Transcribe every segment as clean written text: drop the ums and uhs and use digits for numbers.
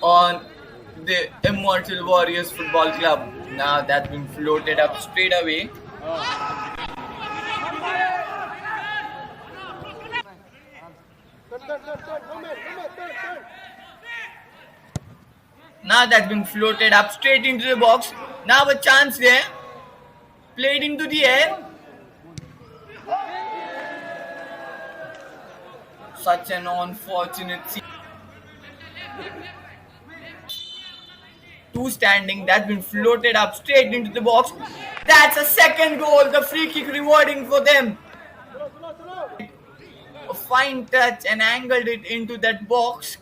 on the Immortal Warriors Football Club. Now that's been floated up straight away. Now that's been floated up straight into the box. Now a chance there. Played into the air. Such an unfortunate scene. Two standing. That's been floated up straight into the box. That's a second goal. The free kick rewarding for them. A fine touch and angled it into that box.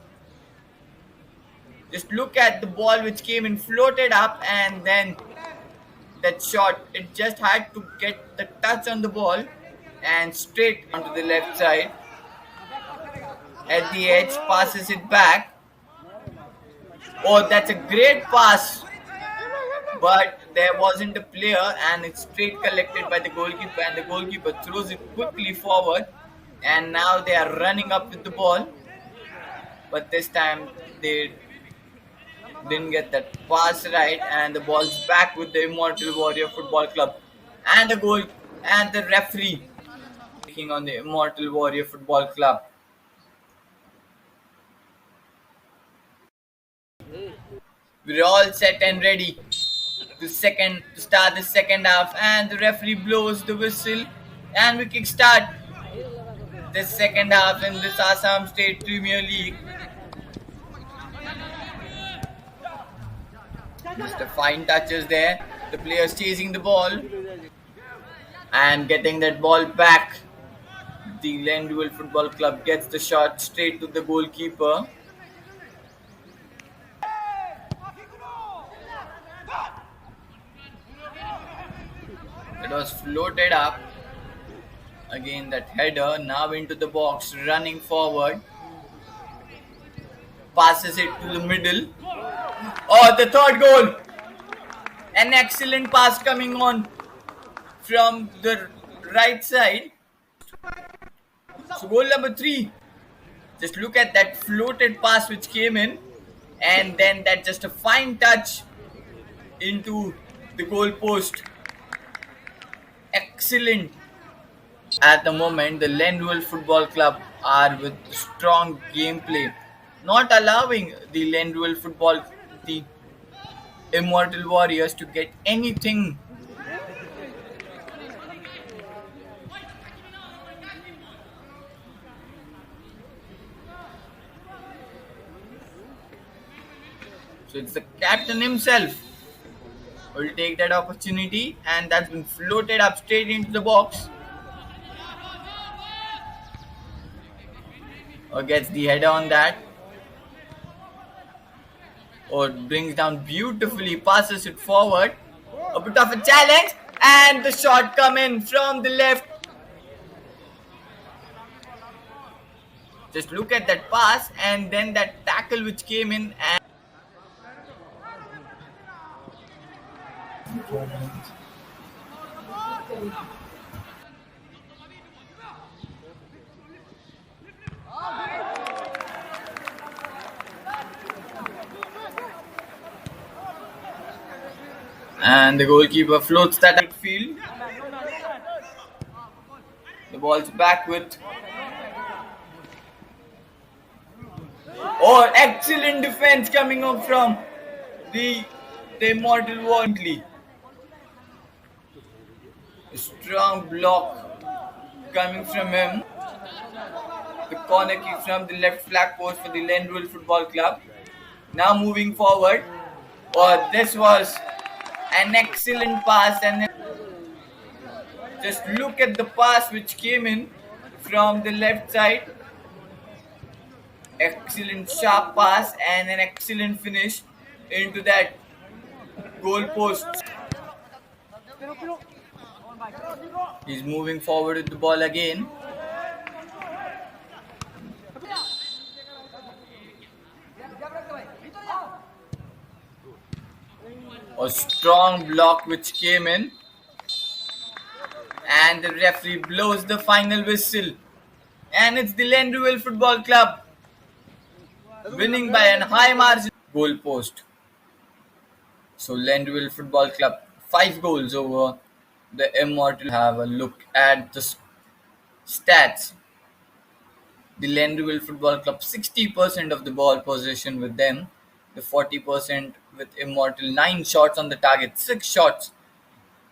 Just look at the ball which came in, floated up, and then that shot. It just had to get the touch on the ball and straight onto the left side. At the edge, passes it back. Oh, that's a great pass. But there wasn't a player, and it's straight collected by the goalkeeper, and the goalkeeper throws it quickly forward. And now they are running up with the ball. But this time they didn't get that pass right, and the ball's back with the Immortal Warrior Football Club. And the goal, and the referee taking on the Immortal Warrior Football Club. We're all set and ready to start the second half, and the referee blows the whistle, and we kickstart the second half in this Assam State Premier League. Just a fine touches there. The players chasing the ball and getting that ball back. The Lendual Football Club gets the shot straight to the goalkeeper. It was floated up. Again that header, now into the box, running forward. Passes it to the middle. Oh, the third goal. An excellent pass coming on from the right side. So goal number 3. Just look at that floated pass which came in, and then that just a fine touch into the goal post. Excellent. At the moment, the Lendual Football Club are with strong gameplay, not allowing the Lendual Football, the Immortal Warriors, to get anything. So it's the captain himself who will take that opportunity, and that's been floated up straight into the box. Or gets the header on that. Or brings down beautifully, passes it forward. A bit of a challenge, and the shot come in from the left. Just look at that pass, and then that tackle which came in. And the goalkeeper floats that outfield. The ball's back with. Oh, excellent defense coming up from the Immortal Warrior. A strong block coming from him. The corner kick from the left flag post for the Lendual Football Club. Now moving forward. Oh, this was an excellent pass, and just look at the pass which came in from the left side. Excellent sharp pass and an excellent finish into that goal post. He's moving forward with the ball again. A strong block which came in, and the referee blows the final whistle, and it's the Lendual Football Club winning by a high margin. goal post. So Lendwell Football Club 5 goals over the Immortal. Have a look at the stats. The Lendwell Football Club 60% of the ball possession with them, the 40% with Immortal. 9 shots on the target, 6 shots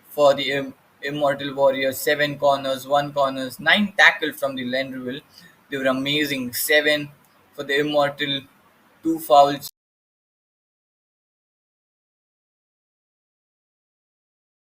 for the Immortal Warriors, 7 corners, 1 corners, 9 tackle from the Lendwell. They were amazing. 7 for the Immortal, 2 fouls.